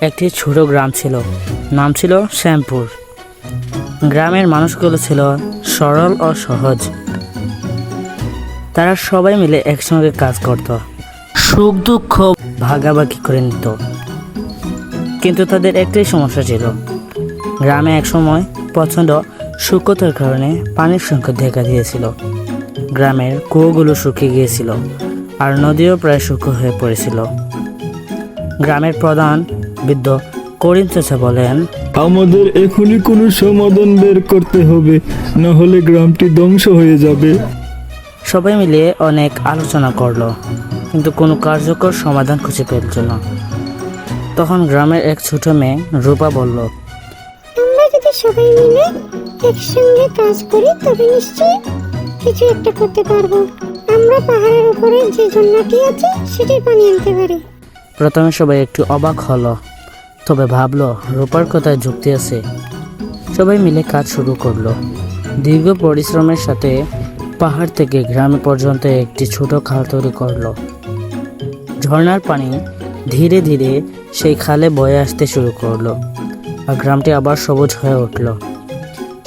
একটি ছোট গ্রাম ছিল, নাম ছিল শ্যামপুর। গ্রামের মানুষগুলো ছিল সরল ও সহজ। তারা সবাই মিলে একসঙ্গে কাজ করত, সুখ দুঃখ ভাগাভাগি করে নিত। কিন্তু তাদের একটাই সমস্যা ছিল, গ্রামে একসময় প্রচণ্ড শুষ্কতার কারণে পানির সংকট দেখা দিয়েছিল। গ্রামের কুয়োগুলো শুকিয়ে গিয়েছিল, আর নদীও প্রায় শুকনো হয়ে পড়েছিল। গ্রামের প্রধান বৃদ্ধ করিম চাচা বলেন, আমাদের এখনই কোনো সমাধান বের করতে হবে, না হলে গ্রামটি ধ্বংস হয়ে যাবে। সবাই মিলে অনেক আলোচনা করলো, কিন্তু কোনো কার্যকর সমাধান খুঁজে পেল না। তখন গ্রামের এক ছোট মেয়ে রূপা বলল, আমরা যদি সবাই মিলে একসঙ্গে কাজ করি তবে নিশ্চয়ই কিছু একটা করতে পারবো। আমরা পাহাড়ের উপরে যে ঝর্ণাটি আছে সেটির পানি আনতে পারি। প্রথমে সবাই একটু অবাক হলো, তবে ভাবলো রূপার কথায় যুক্তি আছে। সবাই মিলে কাজ শুরু করলো। দীর্ঘ পরিশ্রমের সাথে পাহাড় থেকে গ্রাম পর্যন্ত একটি ছোট খাল তৈরি করলো। ঝর্ণার পানি ধীরে ধীরে সেই খালে বয়ে আসতে শুরু করলো, আর গ্রামটি আবার সবুজ হয়ে উঠল।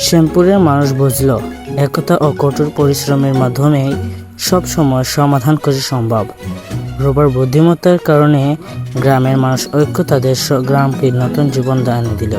শ্যামপুরের মানুষ বুঝল, একতা ও কঠোর পরিশ্রমের মাধ্যমেই সব সময় সমাধান করা সম্ভব। রূপার বুদ্ধিমত্তার কারণে গ্রামের মানুষ ঐক্য তাদের গ্রামকে নতুন জীবন দান দিল।